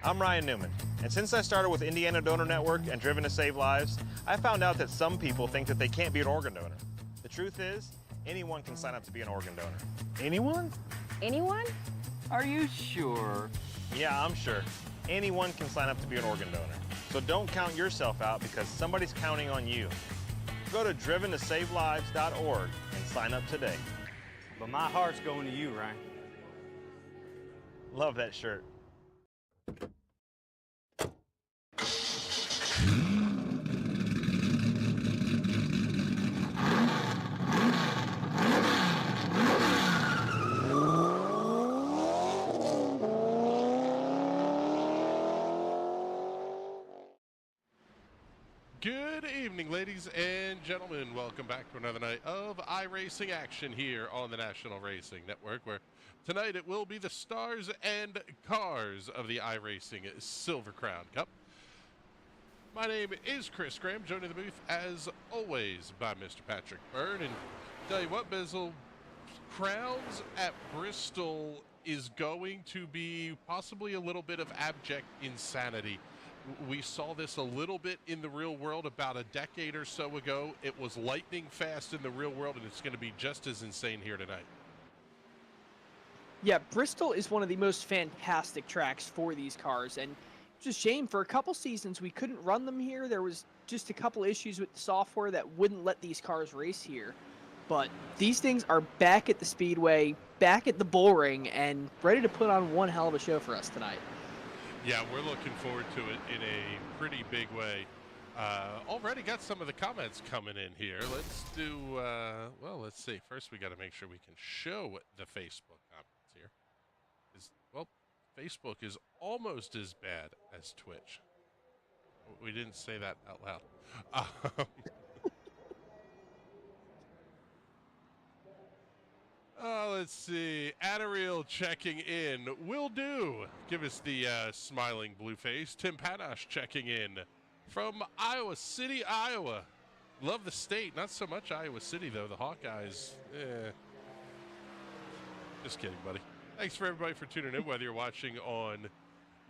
I'm Ryan Newman, and since I started with Indiana Donor Network and Driven to Save Lives, I found out that some people think that they can't be an organ donor. The truth is, anyone can sign up to be an organ donor. Anyone? Anyone? Are you sure? Yeah, I'm sure. Anyone can sign up to be an organ donor. So don't count yourself out because somebody's counting on you. Go to driventosavelives.org and sign up today. But my heart's going to you, Ryan. Love that shirt. Good evening, ladies and gentlemen. Welcome back to another night of iRacing action here on the National Racing Network, where tonight it will be the stars and cars of the iRacing Silver Crown Cup. My name is Chris Graham, joining the booth as always by Mr. Patrick Byrne. And tell you what, Bizzle, crowds at Bristol is going to be possibly a little bit of abject insanity. We saw this a little bit in the real world about a decade or so ago. It was lightning fast in the real world, and it's going to be just as insane here tonight. Yeah, Bristol is one of the most fantastic tracks for these cars, and it's a shame for a couple seasons we couldn't run them here. There was just a couple issues with the software that wouldn't let these cars race here. But these things are back at the Speedway, back at the bull ring, and ready to put on one hell of a show for us tonight. Yeah, we're looking forward to it in a pretty big way. Already got some of the comments coming in here. Let's do, well, let's see. First, we got to make sure we can show the Facebook comments here. Well, Facebook is almost as bad as Twitch. We didn't say that out loud. Let's see. Adariel checking in. Will do. Give us the smiling blue face. Tim Panache checking in from Iowa City, Iowa. Love the state. Not so much Iowa City, though. The Hawkeyes, Just kidding, buddy. Thanks for everybody for tuning in, whether you're watching on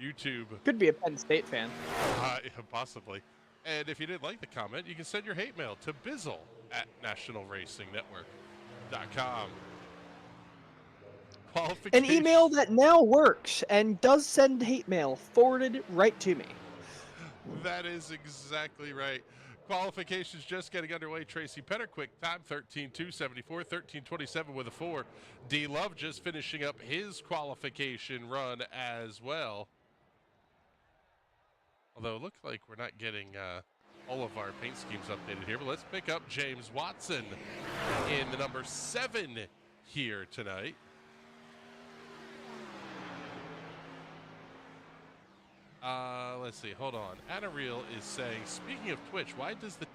YouTube. Could be a Penn State fan. Yeah, possibly. And if you didn't like the comment, you can send your hate mail to Bizzle at nationalracingnetwork.com. An email that now works and does send hate mail forwarded right to me. That is exactly right. Qualifications just getting underway. Tracy Penner, quick time, 13.274, 13.27 with a 4. D Love just finishing up his qualification run as well. Although it looks like we're not getting all of our paint schemes updated here. But let's pick up James Watson in the number 7 here tonight. Let's see. Hold on. Anareel is saying, speaking of Twitch, why does the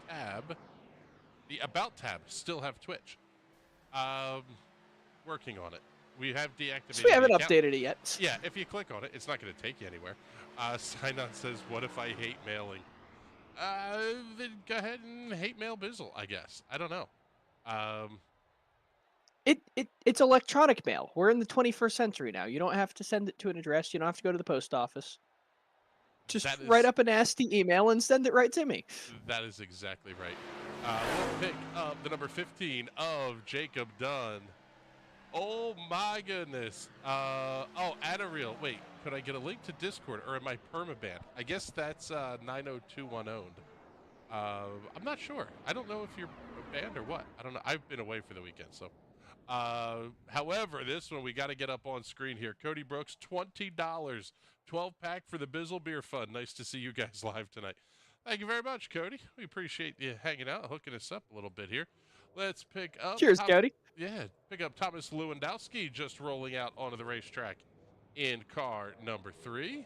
About tab, still have Twitch? Working on it. We have deactivated. So we haven't updated it yet. Yeah, if you click on it, it's not going to take you anywhere. Sign-on says, what if I hate mailing? Then go ahead and hate mail Bizzle, I guess. I don't know. It's electronic mail. We're in the 21st century now. You don't have to send it to an address. You don't have to go to the post office. Just write up a nasty email and send it right to me. That is exactly right. We'll pick up the number 15 of Jacob Dunn. Oh, my goodness. Oh, Adariel. Wait, could I get a link to Discord, or am I permabanned? I guess that's 90210 owned. I'm not sure. I don't know if you're banned or what. I don't know. I've been away for the weekend, so. However, this one we got to get up on screen here. Cody Brooks, $20, 12-pack for the Bizzle Beer Fund. Nice to see you guys live tonight. Thank you very much, Cody. We appreciate you hanging out, hooking us up a little bit here. Let's pick up. Cheers, Cody. Yeah, pick up Thomas Lewandowski just rolling out onto the racetrack in car number 3.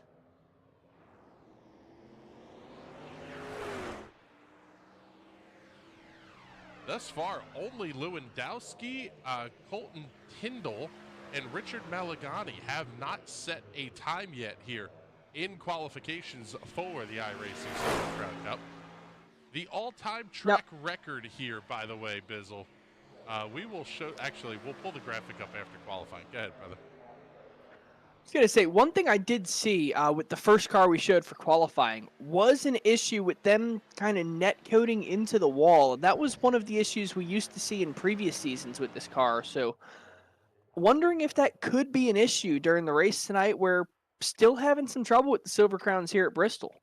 Thus far, only Lewandowski, Colton Tyndall, and Richard Malagani have not set a time yet here in qualifications for the iRacing Silver Crown Cup. The all-time track record here, by the way, Bizzle. We will show, actually, we'll pull the graphic up after qualifying. Go ahead, brother. was going to say, one thing I did see with the first car we showed for qualifying was an issue with them kind of net coating into the wall. And that was one of the issues we used to see in previous seasons with this car. So wondering if that could be an issue during the race tonight. We're still having some trouble with the Silver Crowns here at Bristol.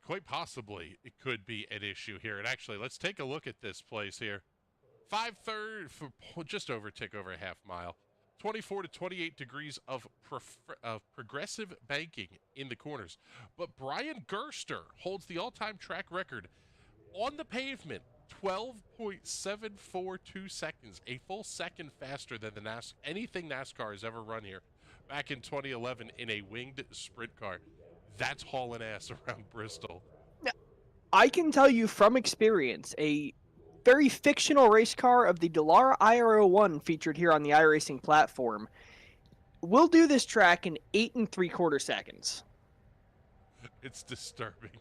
Quite possibly it could be an issue here. And actually, let's take a look at this place here. 5/3 for just over tick over a half mile. 24 to 28 degrees of progressive banking in the corners. But Brian Gerster holds the all-time track record on the pavement, 12.742 seconds, a full second faster than anything NASCAR has ever run here back in 2011 in a winged sprint car. That's hauling ass around Bristol. Now, I can tell you from experience, a very fictional race car of the Dallara IR01 featured here on the iRacing platform will do this track in 8 3/4 seconds. It's disturbing.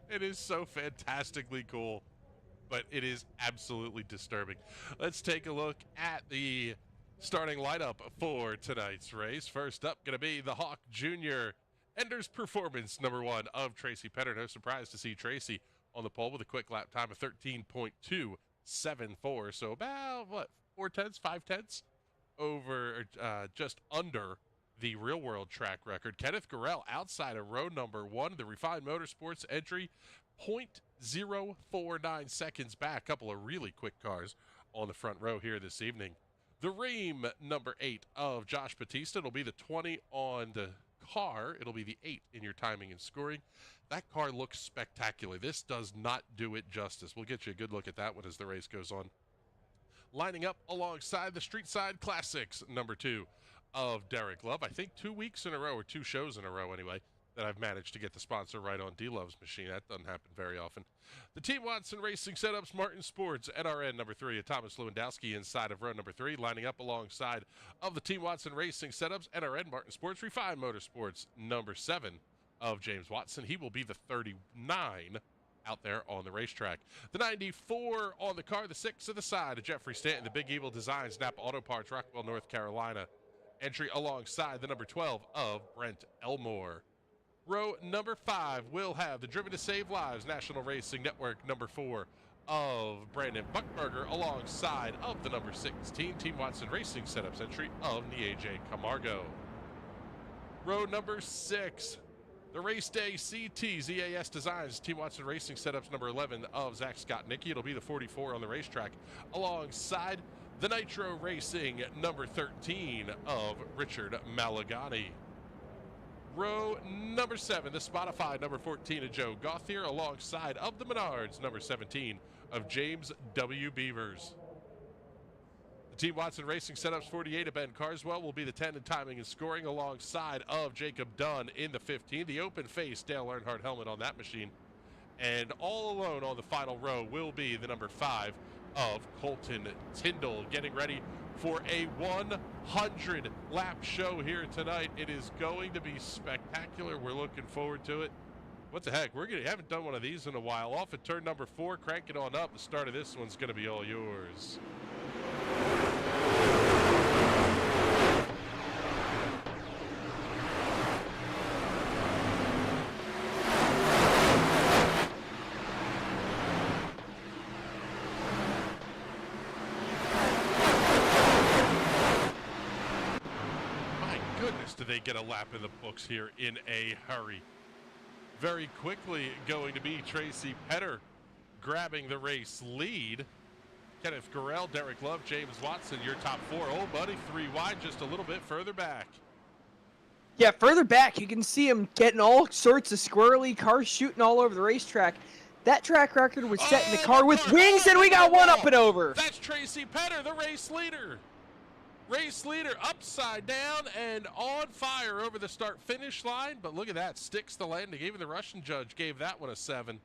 It is so fantastically cool, but it is absolutely disturbing. Let's take a look at the starting lineup for tonight's race. First up, going to be the Hawk Jr. Ender's Performance, number 1 of Tracy Petter. No surprise to see Tracy on the pole with a quick lap time of 13.274. So about, 5/10 over, just under the real world track record. Kenneth Gurrell outside of row number 1, the Refined Motorsports entry, 0.049 seconds back. A couple of really quick cars on the front row here this evening. The Ream number 8 of Josh Batista. It'll be the 20 on the car. It'll be the 8 in your timing and scoring. That car looks spectacular. This does not do it justice. We'll get you a good look at that one as the race goes on. Lining up alongside the Street Side Classics number 2 of Derek Love. I think 2 weeks in a row, or 2 shows in a row anyway, that I've managed to get the sponsor right on D-Love's machine. That doesn't happen very often. The Team Watson Racing Setups, Martin Sports, NRN number 3 of Thomas Lewandowski inside of row number 3, lining up alongside of the Team Watson Racing Setups, NRN Martin Sports, Refined Motorsports, number 7 of James Watson. He will be the 39 out there on the racetrack. The 94 on the car, the 6 of the side of Jeffrey Stanton, the Big Evil Designs, Napa Auto Parts, Rockwell, North Carolina. Entry alongside the number 12 of Brent Elmore. Row number 5 will have the Driven to Save Lives National Racing Network number 4 of Brandon Buckberger alongside of the number 16 Team Watson Racing Setups entry of Nieje Camargo. Row number 6, the Race Day CT ZAS Designs Team Watson Racing Setups number 11 of Zach Scott Nicky. It'll be the 44 on the racetrack alongside the Nitro Racing number 13 of Richard Malagani. Row number 7, the Spotify number 14 of Joe Gauthier alongside of the Menards number 17 of James W. Beavers. The Team Watson Racing Setups 48 of Ben Carswell will be the 10 in timing and scoring alongside of Jacob Dunn in the 15. The open face Dale Earnhardt helmet on that machine. And all alone on the final row will be the number 5 of Colton Tyndall, getting ready for a 100 lap show here tonight. It is going to be spectacular. We're looking forward to it. What the heck? Haven't done one of these in a while. Off at turn number 4, crank it on up. The start of this one's going to be all yours. Do they get a lap in the books here in a hurry? Very quickly going to be Tracy Petter grabbing the race lead. Kenneth Gurrell, Derek Love, James Watson, your top 4. Oh, buddy, 3 wide, just a little bit further back. Yeah, further back, you can see him getting all sorts of squirrely cars shooting all over the racetrack. That track record was set in the car with wings, and we got one up and over. That's Tracy Petter, the race leader. Race leader upside down and on fire over the start-finish line. But look at that, sticks the landing. Even the Russian judge gave that one a 7.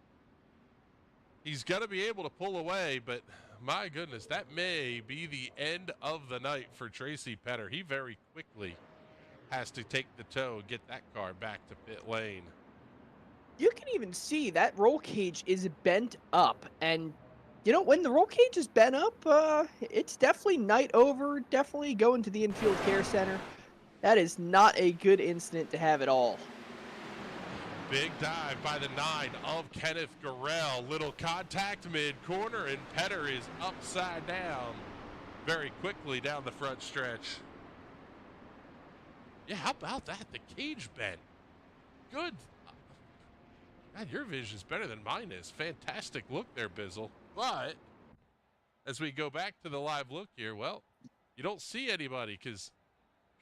He's going to be able to pull away, but my goodness, that may be the end of the night for Tracy Petter. He very quickly has to take the tow and get that car back to pit lane. You can even see that roll cage is bent up, and you know, when the roll cage is bent up, it's definitely night over, definitely going to the infield care center. That is not a good incident to have at all. Big dive by the 9 of Kenneth Gurrell. Little contact mid-corner, and Petter is upside down very quickly down the front stretch. Yeah, how about that? The cage bend. Good. God, your vision's better than mine is. Fantastic look there, Bizzle. But as we go back to the live look here, well, you don't see anybody because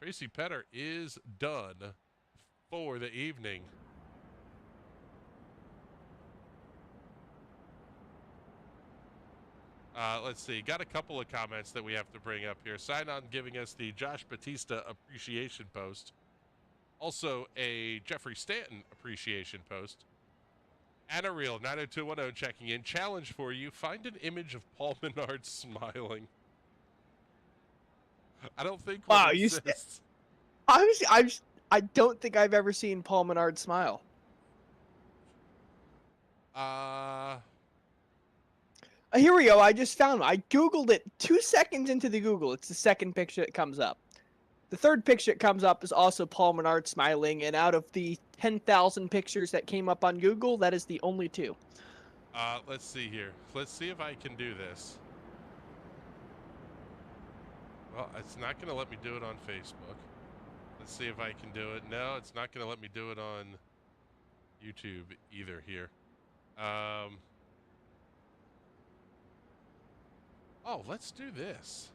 Tracy Petter is done for the evening. Let's see. Got a couple of comments that we have to bring up here. Sign on giving us the Josh Batista appreciation post. Also, a Jeffrey Stanton appreciation post. Anna Real 90210 checking in. Challenge for you. Find an image of Paul Menard smiling. I don't think Wow, one you exists. I don't think I've ever seen Paul Menard smile. Here we go. I just found one. I Googled it 2 seconds into the Google. It's the second picture that comes up. The third picture that comes up is also Paul Menard smiling, and out of the 10,000 pictures that came up on Google, that is the only two. Let's see here. Let's see if I can do this. Well, it's not going to let me do it on Facebook. Let's see if I can do it. No, it's not going to let me do it on YouTube either here. Oh, let's do this.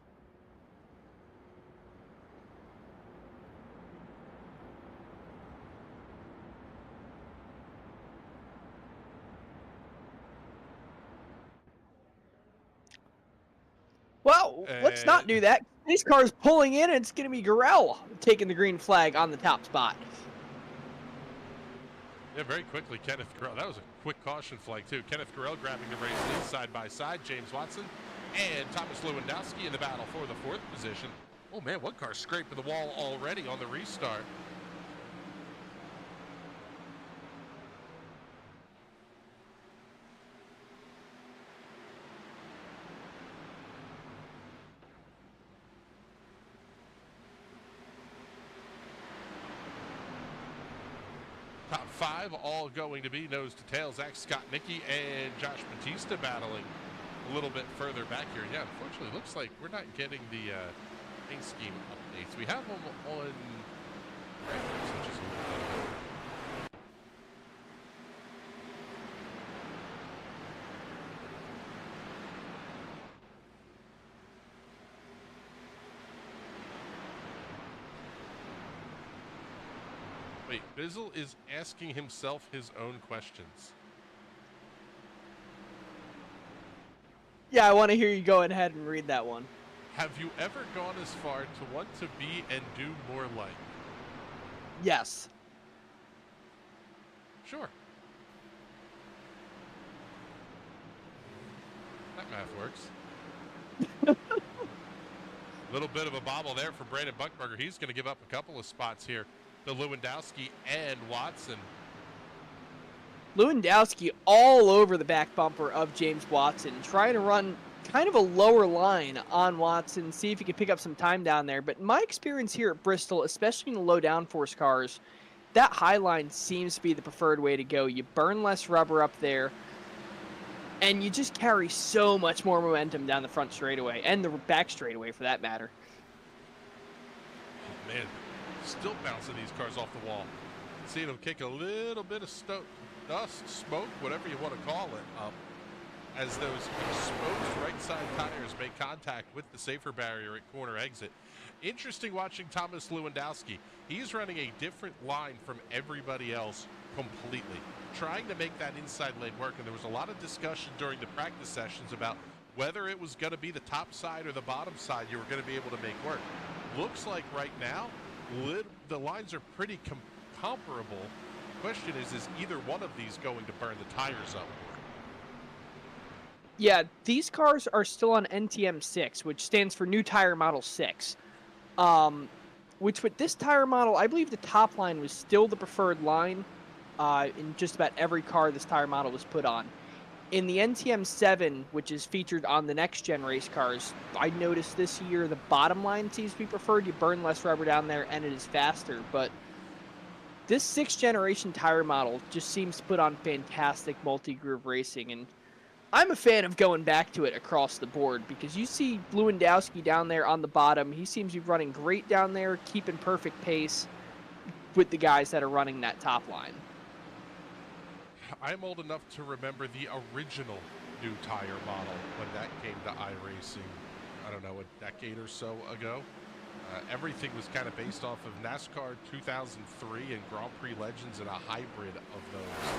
Well, let's not do that. This car's pulling in, and it's going to be Gurrell taking the green flag on the top spot. Yeah, very quickly, Kenneth Gurrell. That was a quick caution flag, too. Kenneth Gurrell grabbing the race lead side by side. James Watson and Thomas Lewandowski in the battle for the 4th position. Oh, man, one car scraping the wall already on the restart. Top 5 all going to be nose to tail. Zach Scott Nicky and Josh Batista battling a little bit further back here. Yeah, unfortunately, looks like we're not getting the paint scheme updates. We have them on graphics, which is a little bit. Wait, Bizzle is asking himself his own questions. Yeah, I want to hear you go ahead and read that one. Have you ever gone as far to want to be and do more like? Yes. Sure. That math works. Little bit of a bobble there for Brandon Buckberger. He's going to give up a couple of spots here to Lewandowski and Watson. Lewandowski all over the back bumper of James Watson, trying to run kind of a lower line on Watson, see if he could pick up some time down there. But my experience here at Bristol, especially in the low downforce cars, that high line seems to be the preferred way to go. You burn less rubber up there, and you just carry so much more momentum down the front straightaway, and the back straightaway for that matter. Oh, man. Still bouncing these cars off the wall. See them kick a little bit of dust, smoke, whatever you want to call it, up as those exposed right side tires make contact with the safer barrier at corner exit. Interesting watching Thomas Lewandowski. He's running a different line from everybody else completely, trying to make that inside lane work. And there was a lot of discussion during the practice sessions about whether it was going to be the top side or the bottom side you were going to be able to make work. Looks like right now, the lines are pretty comparable. Question is either one of these going to burn the tires up? Yeah, these cars are still on NTM 6, which stands for New Tire Model 6. Which with this tire model, I believe the top line was still the preferred line in just about every car this tire model was put on. In the NTM7, which is featured on the next gen race cars, I noticed this year the bottom line seems to be preferred. You burn less rubber down there and it is faster. But this 6th generation tire model just seems to put on fantastic multi-groove racing. And I'm a fan of going back to it across the board because you see Lewandowski down there on the bottom. He seems to be running great down there, keeping perfect pace with the guys that are running that top line. I'm old enough to remember the original new tire model when that came to iRacing, I don't know, a decade or so ago. Everything was kind of based off of NASCAR 2003 and Grand Prix Legends and a hybrid of those.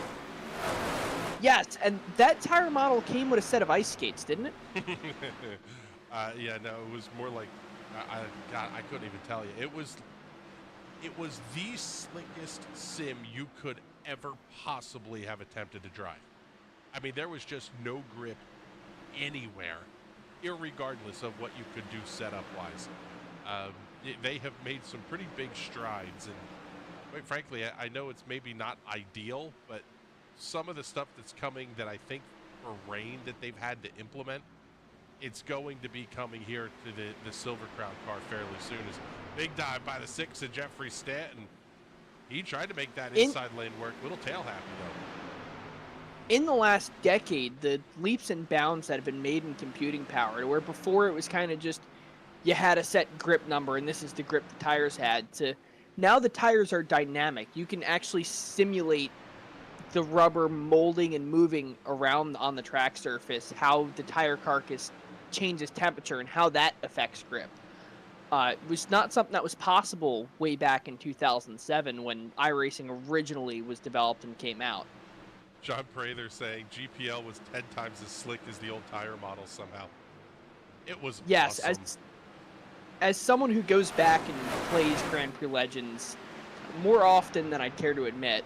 Yes, and that tire model came with a set of ice skates, didn't it? Yeah, no, it was more like, God, I couldn't even tell you. It was the slickest sim you could ever possibly have attempted to drive. I mean, there was just no grip anywhere, irregardless of what you could do setup-wise. They have made some pretty big strides, and quite frankly, I know it's maybe not ideal, but some of the stuff that's coming that I think for rain that they've had to implement, it's going to be coming here to the Silver Crown car fairly soon. Is big dive by the 6 of Jeffrey Stanton. He tried to make that inside lane work. Little tail happy, though. In the last decade, the leaps and bounds that have been made in computing power, where before it was kind of just you had a set grip number and this is the grip the tires had, to now the tires are dynamic. You can actually simulate the rubber molding and moving around on the track surface, how the tire carcass changes temperature and how that affects grip. It was not something that was possible way back in 2007 when iRacing originally was developed and came out. John Prather saying GPL was 10 times as slick as the old tire model somehow. It was awesome. As someone who goes back and plays Grand Prix Legends more often than I care to admit,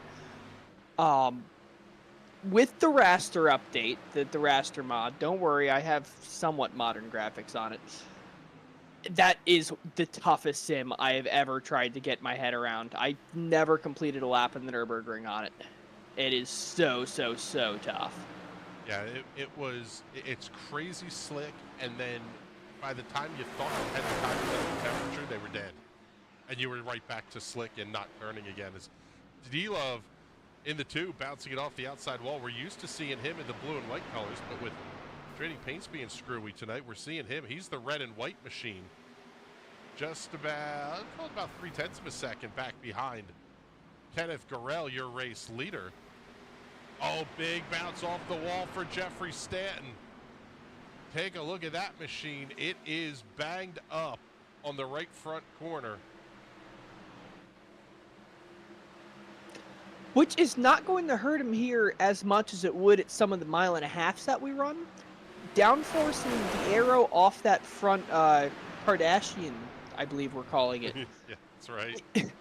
with the raster update, the raster mod, don't worry, I have somewhat modern graphics on it. That is the toughest sim I have ever tried to get my head around. I never completed a lap in the Nürburgring on it. It is so tough. Yeah, it's crazy slick, and then by the time you thought you had the tires at the temperature, they were dead. And you were right back to slick and not turning again. As D-Love in the 2, bouncing it off the outside wall. We're used to seeing him in the blue and white colors, but with trading paints being screwy tonight, we're seeing him. He's the red and white machine. Just about 0.3 of a second back behind Kenneth Gorell, your race leader. Oh, big bounce off the wall for Jeffrey Stanton. Take a look at that machine. It is banged up on the right front corner. Which is not going to hurt him here as much as it would at some of the 1.5 miles that we run. Downforcing the arrow off that front Kardashian, I believe we're calling it. Yeah, that's right.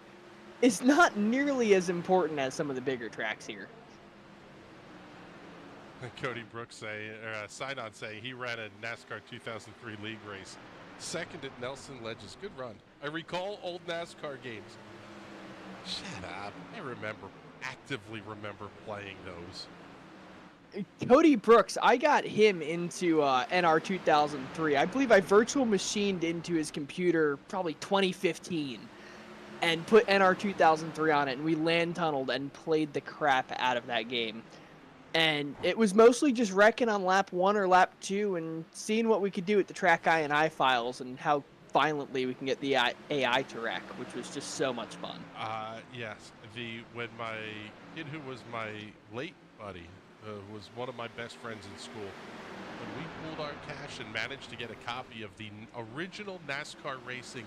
Is not nearly as important as some of the bigger tracks here. Cody Brooks sign on saying he ran a NASCAR 2003 league race. Second at Nelson Ledges. Good run. I recall old NASCAR games. Shut up. Actively remember playing those. Cody Brooks, I got him into NR 2003. I believe I virtual machined into his computer probably 2015 and put NR 2003 on it, and we land tunneled and played the crap out of that game. And it was mostly just wrecking on lap 1 or lap 2 and seeing what we could do with the track INI files and how violently we can get the AI to wreck, which was just so much fun. Yes. When my kid who was my late buddy, was one of my best friends in school, when we pulled our cash and managed to get a copy of the original NASCAR Racing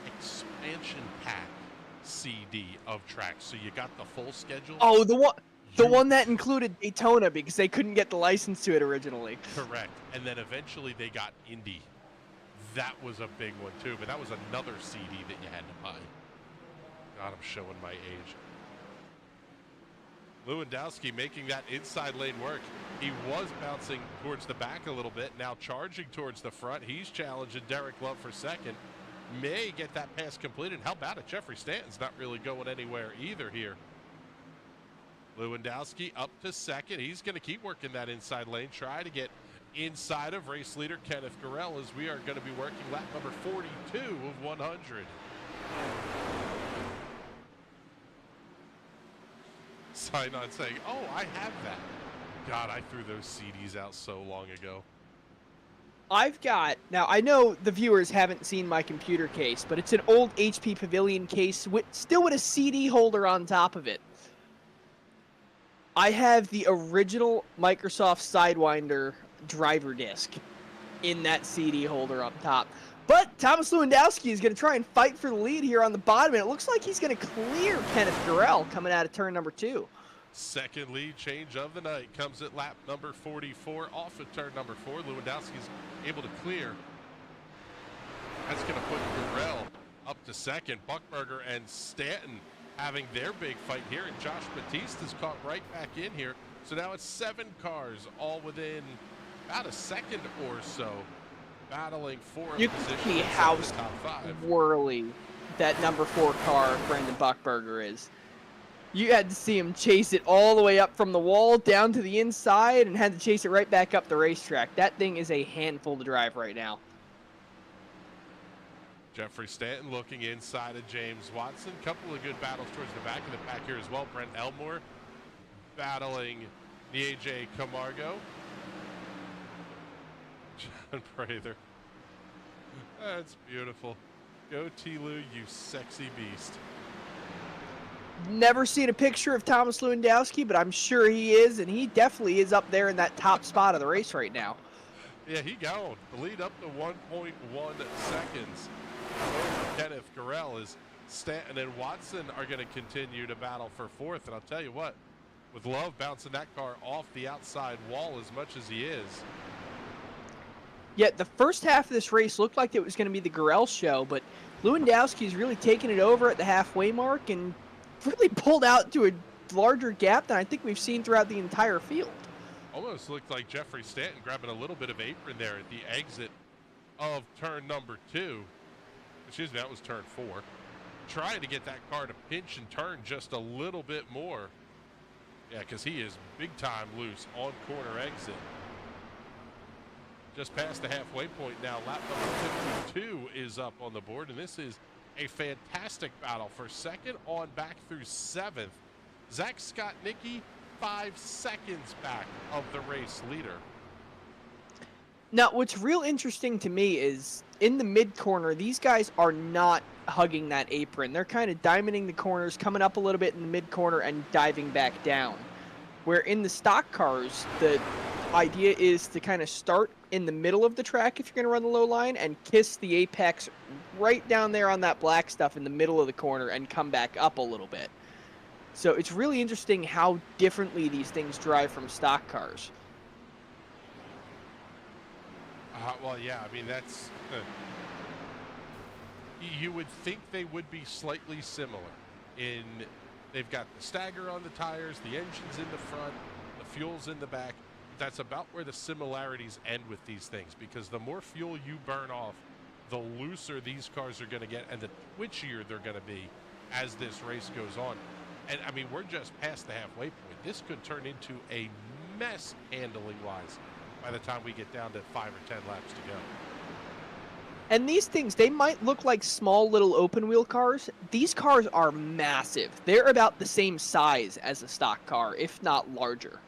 expansion pack CD of tracks, so you got the full schedule. Oh, the one that included Daytona because they couldn't get the license to it originally. Correct. And then eventually they got Indy. That was a big one too, but that was another CD that you had to buy. God, I'm showing my age. Lewandowski making that inside lane work. He was bouncing towards the back a little bit, now charging towards the front. He's challenging Derek Love for second. May get that pass completed. How about it? Jeffrey Stanton's not really going anywhere either here. Lewandowski up to second. He's going to keep working that inside lane, try to get inside of race leader Kenneth Gurrell, as we are going to be working lap number 42 of 100. Sign on saying, oh, I have that. God, I threw those CDs out so long ago. Now I know the viewers haven't seen my computer case, but it's an old HP Pavilion case still with a CD holder on top of it. I have the original Microsoft Sidewinder driver disc in that CD holder up top. But Thomas Lewandowski is going to try and fight for the lead here on the bottom, and it looks like he's going to clear Kenneth Gurrell coming out of turn number 2. Second lead change of the night comes at lap number 44 off of turn number 4. Lewandowski's able to clear. That's going to put Gurrell up to second. Buckberger and Stanton having their big fight here, and Josh Batista's caught right back in here. So now it's 7 cars all within about a second or so, battling for a You position can see inside how the top 5. swirly that number 4 car, Brendan Buckberger, is. You had to see him chase it all the way up from the wall down to the inside and had to chase it right back up the racetrack. That thing is a handful to drive right now. Jeffrey Stanton looking inside of James Watson. Couple of good battles towards the back of the pack here as well. Brent Elmore battling the AJ Camargo. John Prather. That's beautiful. Go T-Lou, you sexy beast. Never seen a picture of Thomas Lewandowski, but I'm sure he is, and he definitely is up there in that top spot of the race right now. Yeah, he gone. The lead up to 1.1 seconds. Over Kenneth Gurrell, as Stanton and Watson are going to continue to battle for 4th. And I'll tell you what, with Love bouncing that car off the outside wall as much as he is. Yet the first half of this race looked like it was going to be the Gurrell show, but Lewandowski's really taken it over at the halfway mark and really pulled out to a larger gap than I think we've seen throughout the entire field. Almost looked like Jeffrey Stanton grabbing a little bit of apron there at the exit of turn number 2. Excuse me, that was turn 4. Trying to get that car to pinch and turn just a little bit more. Yeah, because he is big time loose on corner exit. Just past the halfway point now. Lap number 52 is up on the board, and this is a fantastic battle for second on back through 7th. Zach Scott-Nicky 5 seconds back of the race leader. Now, what's real interesting to me is in the mid-corner, these guys are not hugging that apron. They're kind of diamonding the corners, coming up a little bit in the mid-corner and diving back down. Where in the stock cars, the idea is to kind of start in the middle of the track if you're going to run the low line and kiss the apex right down there on that black stuff in the middle of the corner and come back up a little bit. So it's really interesting how differently these things drive from stock cars. Well, yeah, I mean, that's... you would think they would be slightly similar. They've got the stagger on the tires, the engine's in the front, the fuel's in the back. That's about where the similarities end with these things, because the more fuel you burn off, the looser these cars are going to get and the twitchier they're going to be as this race goes on. And, I mean, we're just past the halfway point. This could turn into a mess handling-wise by the time we get down to 5 or 10 laps to go. And these things, they might look like small little open-wheel cars. These cars are massive. They're about the same size as a stock car, if not larger.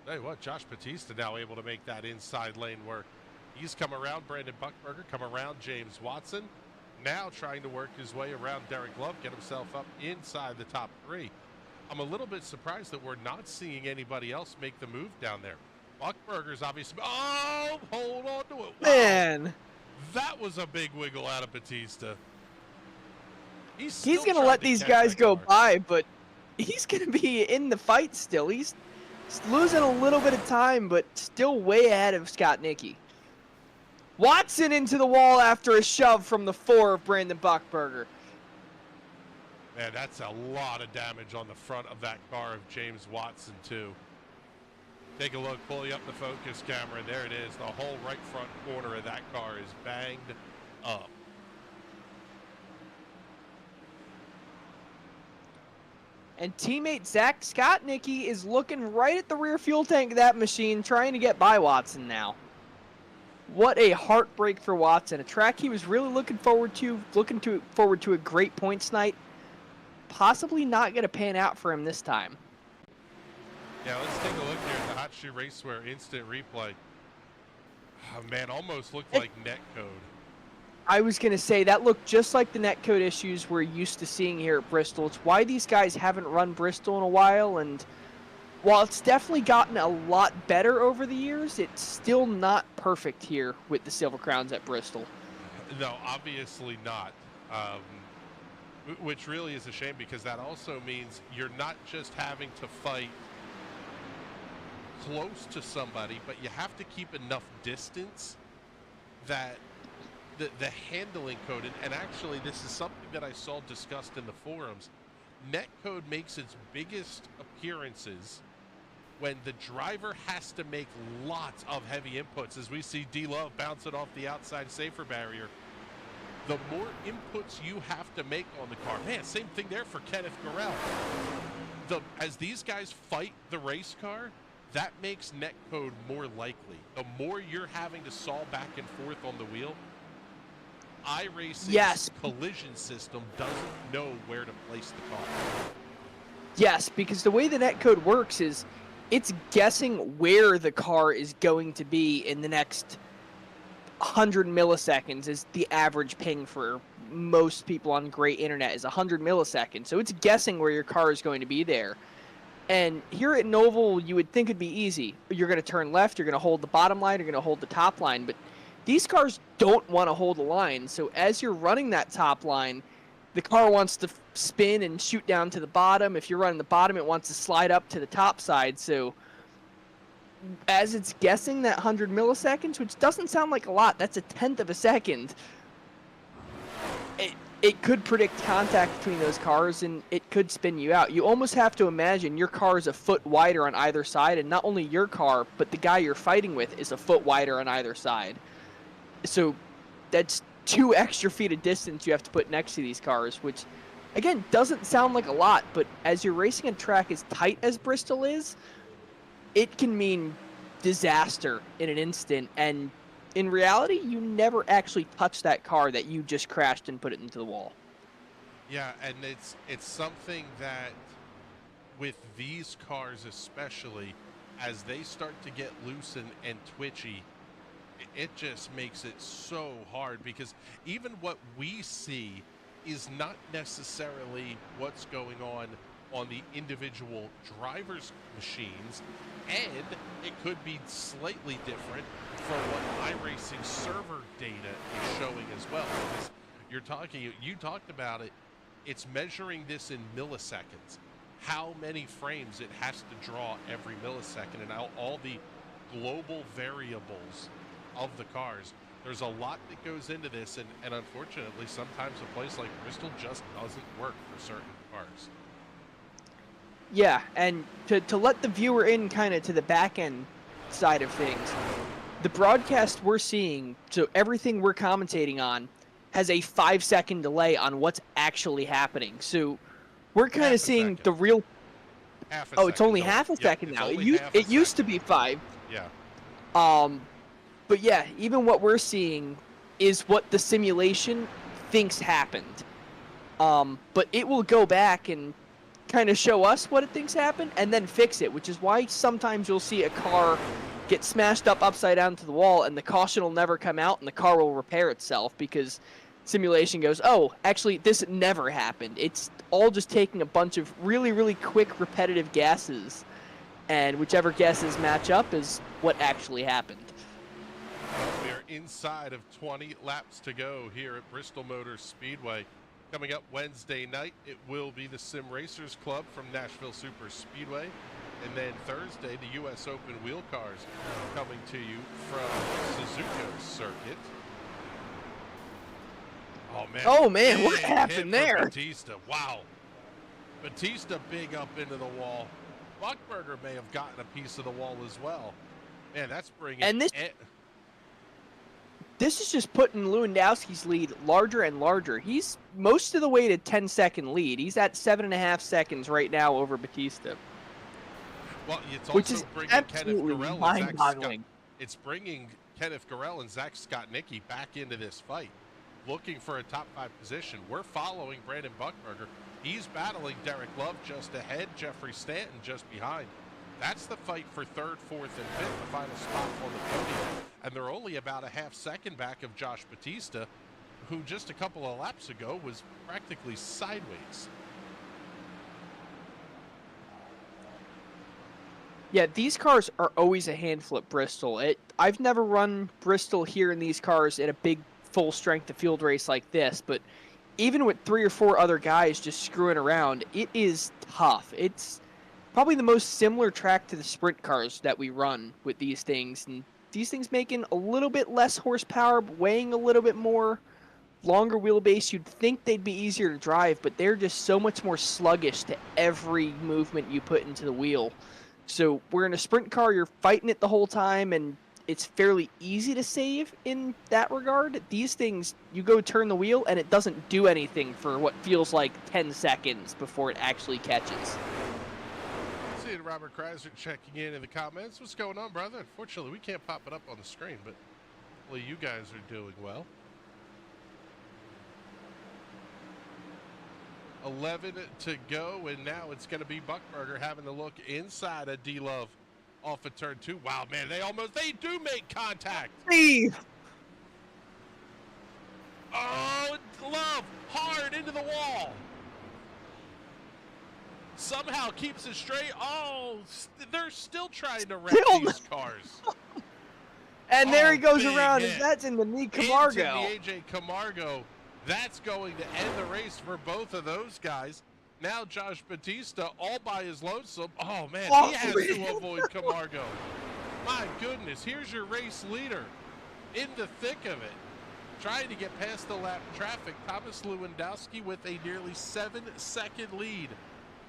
Tell you what, Josh Batista now able to make that inside lane work. He's come around Brandon Buckberger, come around James Watson, now trying to work his way around Derek Love, get himself up inside the top 3. I'm a little bit surprised that we're not seeing anybody else make the move down there. Buckberger's obviously... Oh, hold on to it. Wow. Man. That was a big wiggle out of Batista. He's going to let these guys go by, but he's going to be in the fight still. He's losing a little bit of time, but still way ahead of Scott-Nicky. Watson into the wall after a shove from the 4 of Brandon Buckberger. Man, that's a lot of damage on the front of that car of James Watson, too. Take a look, pull you up the focus camera, and there it is. The whole right front corner of that car is banged up. And teammate Zach Skotnicki is looking right at the rear fuel tank of that machine, trying to get by Watson now. What a heartbreak for Watson. A track he was really looking forward to a great points night. Possibly not going to pan out for him this time. Yeah, let's take a look here at the Hot Shoe Racewear instant replay. Oh, man, almost looked like netcode. I was going to say, that looked just like the netcode issues we're used to seeing here at Bristol. It's why these guys haven't run Bristol in a while, and while it's definitely gotten a lot better over the years, it's still not perfect here with the Silver Crowns at Bristol. No, obviously not. Which really is a shame, because that also means you're not just having to fight close to somebody, but you have to keep enough distance that the handling code, and actually this is something that I saw discussed in the forums, netcode makes its biggest appearances when the driver has to make lots of heavy inputs, as we see D-Love bounce it off the outside safer barrier. The more inputs you have to make on the car, man, same thing there for Kenneth Gorell. As these guys fight the race car, that makes netcode more likely. The more you're having to saw back and forth on the wheel, iRacing's collision system doesn't know where to place the car. Yes, because the way the netcode works is it's guessing where the car is going to be in the next 100 milliseconds is the average ping for most people on great internet is 100 milliseconds. So it's guessing where your car is going to be there. And here at Noval, you would think it'd be easy. You're going to turn left, you're going to hold the bottom line, you're going to hold the top line. But these cars don't want to hold a line. So as you're running that top line, the car wants to spin and shoot down to the bottom. If you're running the bottom, it wants to slide up to the top side. So as it's guessing that 100 milliseconds, which doesn't sound like a lot, that's a tenth of a second, it could predict contact between those cars, and it could spin you out. You almost have to imagine your car is a foot wider on either side, and not only your car, but the guy you're fighting with is a foot wider on either side. So that's 2 extra feet of distance you have to put next to these cars, which, again, doesn't sound like a lot, but as you're racing a track as tight as Bristol is, it can mean disaster in an instant, and in reality, you never actually touch that car that you just crashed and put it into the wall. Yeah, and it's something that with these cars especially, as they start to get loose and twitchy, it just makes it so hard, because even what we see is not necessarily what's going on the individual driver's machines, and it could be slightly different from what iRacing server data is showing as well. Because you talked about it, it's measuring this in milliseconds, how many frames it has to draw every millisecond, and all the global variables of the cars. There's a lot that goes into this, and unfortunately, sometimes a place like Bristol just doesn't work for certain cars. Yeah, and to let the viewer in kind of to the back end side of things, the broadcast we're seeing, so everything we're commentating on, has a 5-second delay on what's actually happening. So we're kind of seeing the real. Half a second. It's only half a second now. It used to be 5. Yeah. But yeah, even what we're seeing is what the simulation thinks happened. But it will go back and kind of show us what it thinks happened and then fix it, which is why sometimes you'll see a car get smashed up upside down to the wall and the caution will never come out and the car will repair itself, because simulation goes, oh, actually this never happened. It's all just taking a bunch of really, really quick repetitive guesses, and whichever guesses match up is what actually happened. We are inside of 20 laps to go here at Bristol Motor Speedway. Coming up Wednesday night, it will be the Sim Racers Club from Nashville Super Speedway. And then Thursday, the U.S. Open wheel cars coming to you from Suzuka Circuit. Oh, man, what Big happened hit for there? Batista. Wow. Batista big up into the wall. Buckberger may have gotten a piece of the wall as well. Man, that's bringing... And this is just putting Lewandowski's lead larger and larger. He's most of the way to 10-second lead. He's at 7.5 seconds right now over Batista. Well, it's Which also is bringing Kenneth absolutely Garrell and Zach Scott. mind-boggling. It's bringing Kenneth Garrell and Zach Scott-Nicky back into this fight, looking for a top 5 position. We're following Brandon Buckberger. He's battling Derek Love just ahead, Jeffrey Stanton just behind. That's the fight for 3rd, 4th, and 5th, the final spot on the podium. And they're only about a half second back of Josh Batista, who just a couple of laps ago was practically sideways. Yeah, these cars are always a handful at Bristol. I've never run Bristol here in these cars in a big full strength of field race like this, but even with 3 or 4 other guys just screwing around, it is tough. It's probably the most similar track to the sprint cars that we run with these things, and these things making a little bit less horsepower, weighing a little bit more, longer wheelbase. You'd think they'd be easier to drive, but they're just so much more sluggish to every movement you put into the wheel. So we're in a sprint car, you're fighting it the whole time, and it's fairly easy to save in that regard. These things, you go turn the wheel, and it doesn't do anything for what feels like 10 seconds before it actually catches. Seeing Robert Kreiser checking in the comments. What's going on, brother? Unfortunately, we can't pop it up on the screen, but hopefully you guys are doing well. 11 to go, and now it's going to be Buckberger having to look inside of D-Love off of turn 2. Wow, man, they do make contact. Steve! Oh, Love, hard into the wall. Somehow keeps it straight. Oh, they're still trying to wreck these cars. And there he goes big around, hit. and that's in the knee Camargo. Into the AJ Camargo. That's going to end the race for both of those guys. Now Josh Batista all by his lonesome. Oh, man, he has to avoid Camargo. My goodness, here's your race leader in the thick of it. Trying to get past the lap traffic. Thomas Lewandowski with a nearly 7-second lead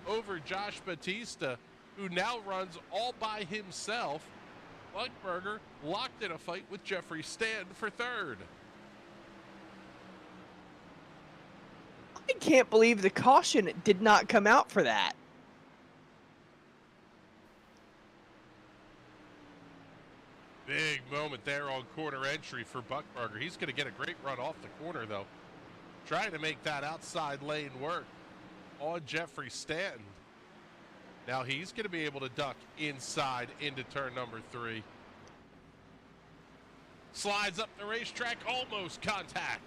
over Josh Batista, who now runs all by himself. Buckberger locked in a fight with Jeffrey Stanton for 3rd. I can't believe the caution did not come out for that. Big moment there on corner entry for Buckberger. He's going to get a great run off the corner, though. Trying to make that outside lane work on Jeffrey Stanton. Now he's going to be able to duck inside into turn number 3. Slides up the racetrack, almost contact.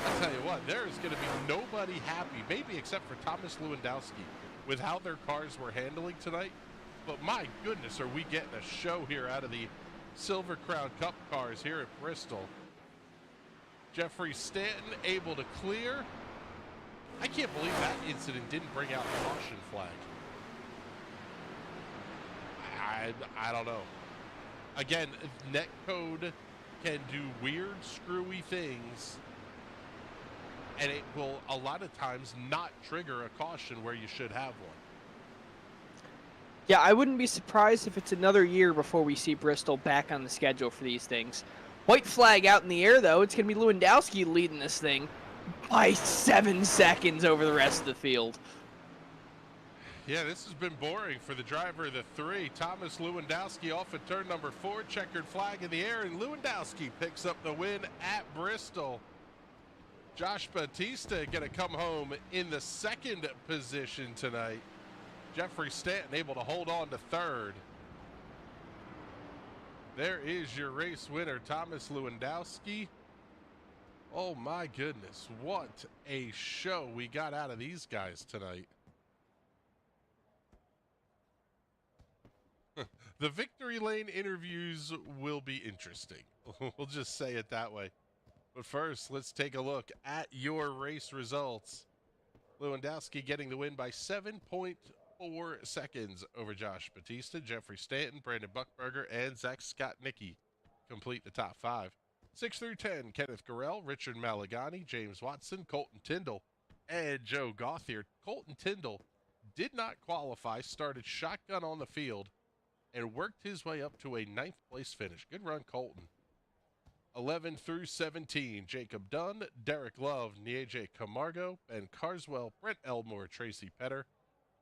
I tell you what, there is going to be nobody happy, maybe except for Thomas Lewandowski, with how their cars were handling tonight. But my goodness, are we getting a show here out of the Silver Crown Cup cars here at Bristol. Jeffrey Stanton able to clear. I can't believe that incident didn't bring out the caution flag. I don't know. Again, netcode can do weird, screwy things, and it will a lot of times not trigger a caution where you should have one. Yeah, I wouldn't be surprised if it's another year before we see Bristol back on the schedule for these things. White flag out in the air, though. It's going to be Lewandowski leading this thing by 7 seconds over the rest of the field. Yeah, this has been boring for the driver of the 3. Thomas Lewandowski off at turn number 4. Checkered flag in the air, and Lewandowski picks up the win at Bristol. Josh Batista going to come home in the 2nd position tonight. Jeffrey Stanton able to hold on to 3rd. There is your race winner, Thomas Lewandowski. Oh my goodness, what a show we got out of these guys tonight. The victory lane interviews will be interesting. We'll just say it that way. But first, let's take a look at your race results. Lewandowski getting the win by 7.4 seconds over Josh Batista. Jeffrey Stanton, Brandon Buckberger, and Zach Scott-Nicky complete the top 5. 6 through 10, Kenneth Gorell, Richard Malagani, James Watson, Colton Tyndall, and Joe Gauthier. Colton Tyndall did not qualify, started shotgun on the field, and worked his way up to a 9th place finish. Good run, Colton. 11 through 17, Jacob Dunn, Derek Love, Nieje Camargo, Ben Carswell, Brent Elmore, Tracy Petter,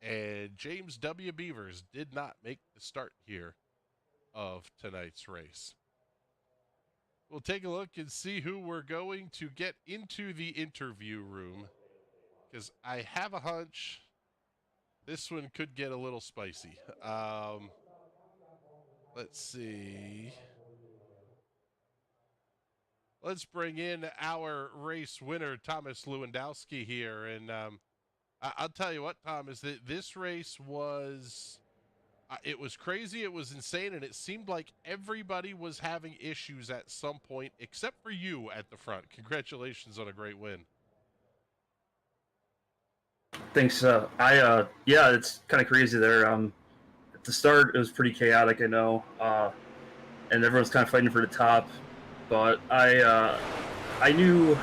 and James W. Beavers did not make the start here of tonight's race. We'll take a look and see who we're going to get into the interview room, because I have a hunch this one could get a little spicy. Let's see. Let's bring in our race winner, Thomas Lewandowski here. And I'll tell you what, Thomas, that this race was, it was crazy, it was insane, and it seemed like everybody was having issues at some point, except for you at the front. Congratulations on a great win. Thanks. Yeah, it's kind of crazy there. At the start, it was pretty chaotic, I know, and everyone's kind of fighting for the top. But I knew,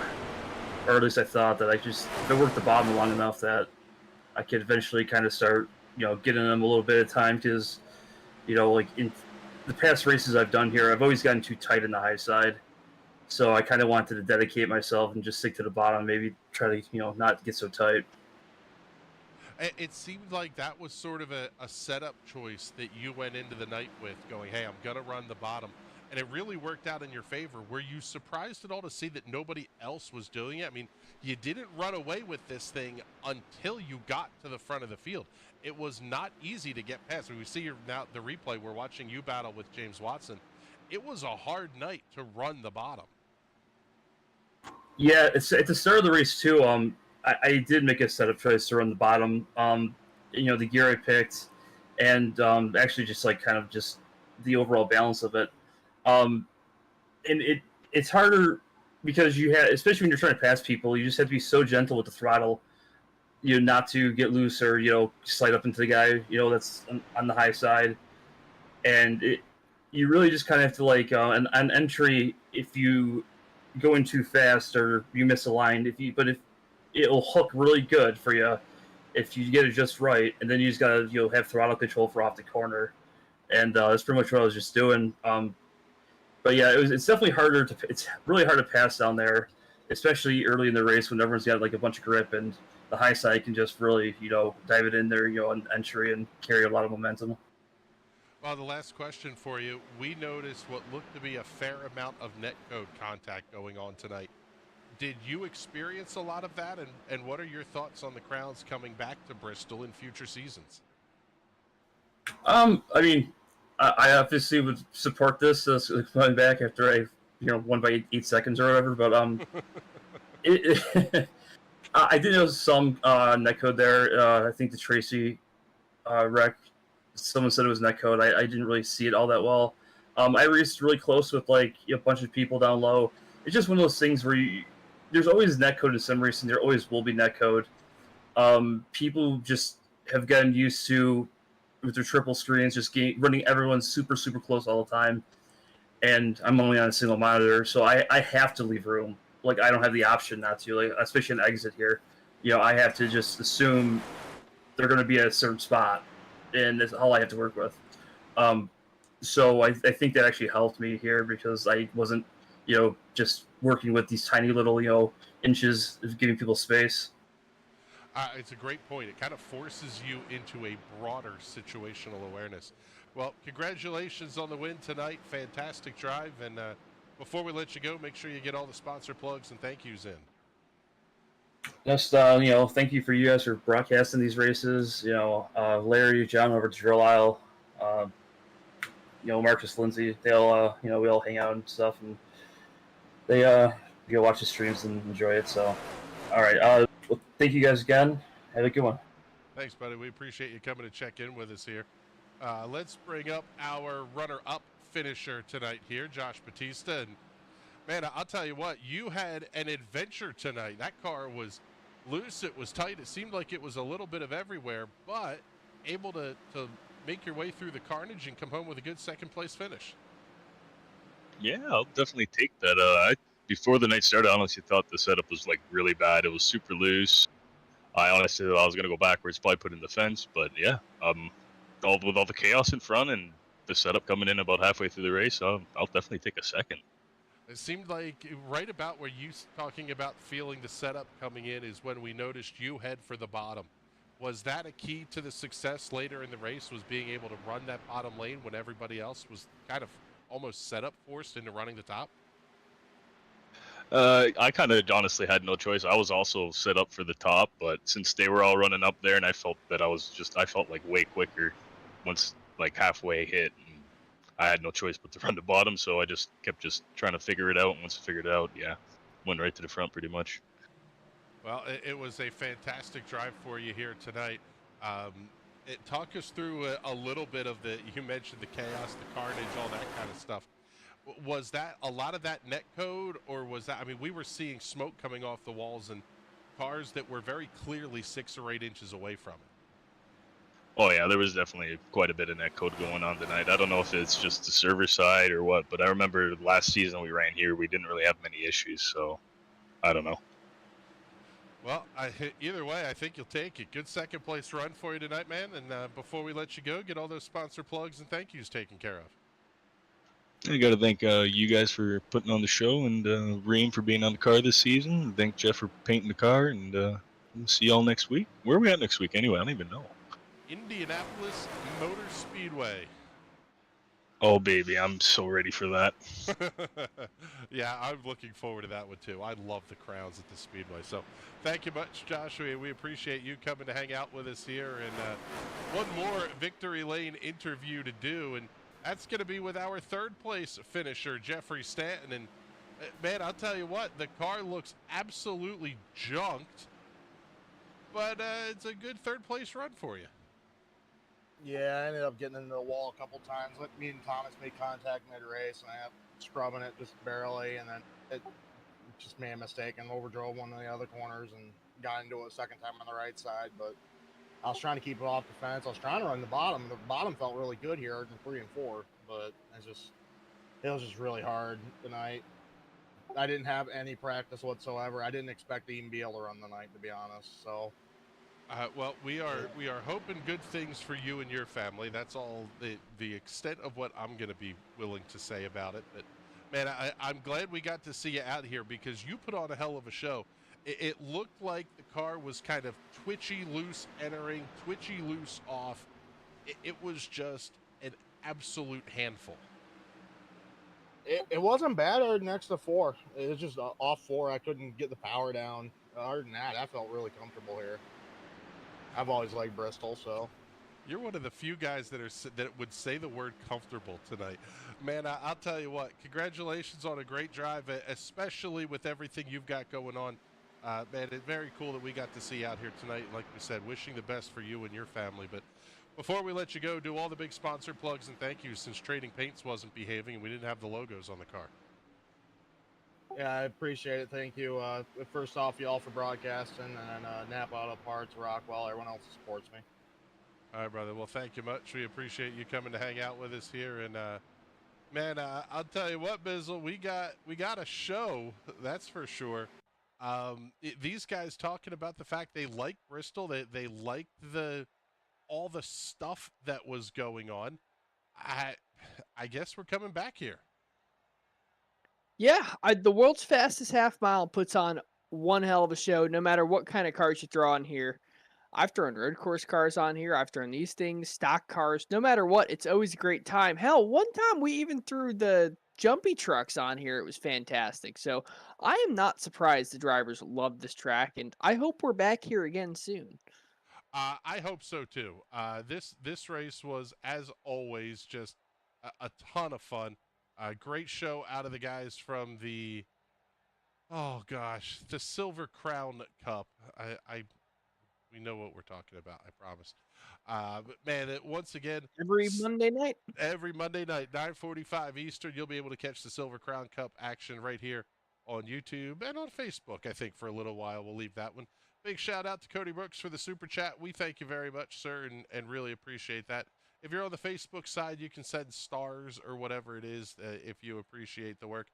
or at least I thought, that if I worked the bottom long enough, that I could eventually kind of start, getting them a little bit of time. Because, like in the past races I've done here, I've always gotten too tight in the high side. So I kind of wanted to dedicate myself and just stick to the bottom, maybe try to, not get so tight. It seemed like that was sort of a setup choice that you went into the night with, going, hey, I'm going to run the bottom. And it really worked out in your favor. Were you surprised at all to see that nobody else was doing it? I mean, you didn't run away with this thing until you got to the front of the field. It was not easy to get past. We see now the replay. We're watching you battle with James Watson. It was a hard night to run the bottom. Yeah, it's at the start of the race too. I did make a setup choice to run the bottom. The gear I picked, and actually just the overall balance of it. And it's harder because especially when you're trying to pass people, you just have to be so gentle with the throttle, not to get loose or slide up into the guy that's on the high side, and you really just kind of have to an entry, if you go in too fast or you miss a line, if it'll hook really good for you if you get it just right, and then you just gotta have throttle control for off the corner, and that's pretty much what I was just doing. But yeah, it's definitely it's really hard to pass down there, especially early in the race when everyone's got a bunch of grip and the high side can just really dive it in there on entry and carry a lot of momentum. Well, the last question for you, we noticed what looked to be a fair amount of netcode contact going on tonight. Did you experience a lot of that, and what are your thoughts on the crowds coming back to Bristol in future seasons? I mean, I obviously would support this going back after I won by 8 seconds or whatever, but I did know some netcode there. I think the Tracy wreck, someone said it was netcode. I didn't really see it all that well. I raced really close with a bunch of people down low. It's just one of those things where there's always netcode in some racing. There always will be netcode. People just have gotten used to, with their triple screens, just running everyone super, super close all the time. And I'm only on a single monitor, so I have to leave room. I don't have the option not to, especially an exit here. I have to just assume they're going to be at a certain spot, and that's all I have to work with. So I think that actually helped me here, because I wasn't, just working with these tiny little, inches of giving people space. It's a great point. It kind of forces you into a broader situational awareness. Well, congratulations on the win tonight. Fantastic drive. And before we let you go, make sure you get all the sponsor plugs and thank yous in. Just, thank you for you guys for broadcasting these races. Larry, John over at Drill Isle, Marcus, Lindsay, they all, we all hang out and stuff, and they go watch the streams and enjoy it. So, all right. Well, thank you guys again. Have a good one. Thanks, buddy. We appreciate you coming to check in with us here. Let's bring up our runner-up finisher tonight here, Josh Batista. And man, I'll tell you what, you had an adventure tonight. That car was loose. It was tight. It seemed like it was a little bit of everywhere, but able to make your way through the carnage and come home with a good second-place finish. Yeah, I'll definitely take that. Before the night started, I honestly thought the setup was like really bad. It was super loose. I honestly thought I was gonna go backwards, probably put in the fence, but yeah, with all the chaos in front and the setup coming in about halfway through the race, I'll definitely take a second. It seemed like right about where you talking about feeling the setup coming in is when we noticed you head for the bottom. Was that a key to the success later in the race, was being able to run that bottom lane when everybody else was kind of almost set up forced into running the top? I kind of honestly had no choice. I was also set up for the top, but since they were all running up there, and I felt that I felt like way quicker once like halfway hit, and I had no choice but to run the bottom. So I just kept trying to figure it out. And once I figured it out, yeah, went right to the front pretty much. Well, it was a fantastic drive for you here tonight. Talk us through a little bit of you mentioned the chaos, the carnage, all that kind of stuff. Was that a lot of that net code, or was that, I mean, we were seeing smoke coming off the walls and cars that were very clearly 6 or 8 inches away from it? Oh yeah, there was definitely quite a bit of net code going on tonight. I don't know if it's just the server side or what, but I remember last season we ran here, we didn't really have many issues, so I don't know. Well, either way, I think you'll take it. Good second place run for you tonight, man. And before we let you go, get all those sponsor plugs and thank yous taken care of. I got to thank you guys for putting on the show, and Reem for being on the car this season. And thank Jeff for painting the car, and we'll see y'all next week. Where are we at next week anyway? I don't even know. Indianapolis Motor Speedway. Oh, baby, I'm so ready for that. Yeah, I'm looking forward to that one, too. I love the crowns at the Speedway. So thank you much, Josh. We appreciate you coming to hang out with us here. And one more Victory Lane interview to do, and that's going to be with our third place finisher, Jeffrey Stanton. And man, I'll tell you what, the car looks absolutely junked, but it's a good third place run for you. Yeah, I ended up getting into the wall a couple times. Like, me and Thomas made contact mid-race, and I ended up scrubbing it just barely, and then it just made a mistake and overdrove one of the other corners and got into it a second time on the right side. But I was trying to keep it off the fence. I was trying to run the bottom. The bottom felt really good here in 3 and 4, but it was just really hard tonight. I didn't have any practice whatsoever. I didn't expect to even be able to run the night, to be honest. So. Well, we are hoping good things for you and your family. That's all the extent of what I'm going to be willing to say about it. But man, I'm glad we got to see you out here because you put on a hell of a show. It looked like the car was kind of twitchy loose entering, twitchy loose off. It was just an absolute handful. It wasn't bad next to 4. It was just off 4. I couldn't get the power down. Other than that, I felt really comfortable here. I've always liked Bristol, so. You're one of the few guys that would say the word comfortable tonight. Man, I'll tell you what, congratulations on a great drive, especially with everything you've got going on. Man, it's very cool that we got to see you out here tonight. Like we said, wishing the best for you and your family. But before we let you go, do all the big sponsor plugs and thank yous since Trading Paints wasn't behaving and we didn't have the logos on the car. Yeah, I appreciate it. Thank you. First off, y'all for broadcasting, and Napa Auto Parts, Rockwell, everyone else who supports me. All right, brother. Well, thank you much. We appreciate you coming to hang out with us here. And man, I'll tell you what, Bizzle, we got a show. That's for sure. These guys talking about the fact they like Bristol. They liked all the stuff that was going on. I guess we're coming back here. Yeah, the world's fastest half mile puts on one hell of a show, no matter what kind of cars you throw on here. I've thrown road course cars on here. I've thrown these things, stock cars. No matter what, it's always a great time. Hell, one time we even threw the jumpy trucks on here. It was fantastic. So I am not surprised the drivers love this track, and I hope we're back here again soon. I hope so too. This race was, as always, just a ton of fun. Great show out of the guys from the Silver Crown Cup. We know what we're talking about, I promise. But man, once again, every Monday night, 9:45 Eastern, you'll be able to catch the Silver Crown Cup action right here on YouTube and on Facebook. I think for a little while we'll leave that one. Big shout out to Cody Brooks for the super chat. We thank you very much, sir, and really appreciate that. If you're on the Facebook side, you can send stars or whatever it is if you appreciate the work.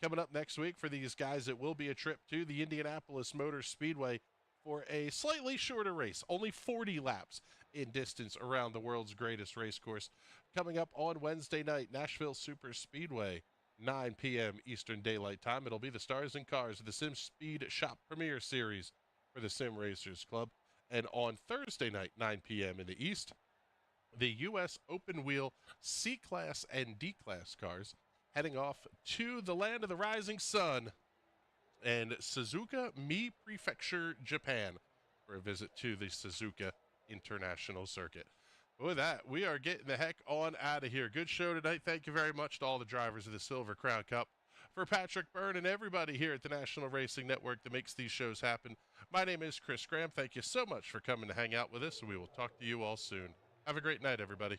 Coming up next week for these guys, it will be a trip to the Indianapolis Motor Speedway for a slightly shorter race, only 40 laps in distance around the world's greatest race course. Coming up on Wednesday night, Nashville Super Speedway, 9 p.m. Eastern Daylight Time. It'll be the Stars and Cars of the Sim Speed Shop Premier Series for the Sim Racers Club. And on Thursday night, 9 p.m. in the East, the U.S. Open Wheel C-Class and D-Class cars heading off to the land of the rising sun and Suzuka Mi Prefecture, Japan, for a visit to the Suzuka International Circuit. With that, we are getting the heck on out of here. Good show tonight. Thank you very much to all the drivers of the Silver Crown Cup. For Patrick Byrne and everybody here at the National Racing Network that makes these shows happen, my name is Chris Graham. Thank you so much for coming to hang out with us, and we will talk to you all soon. Have a great night, everybody.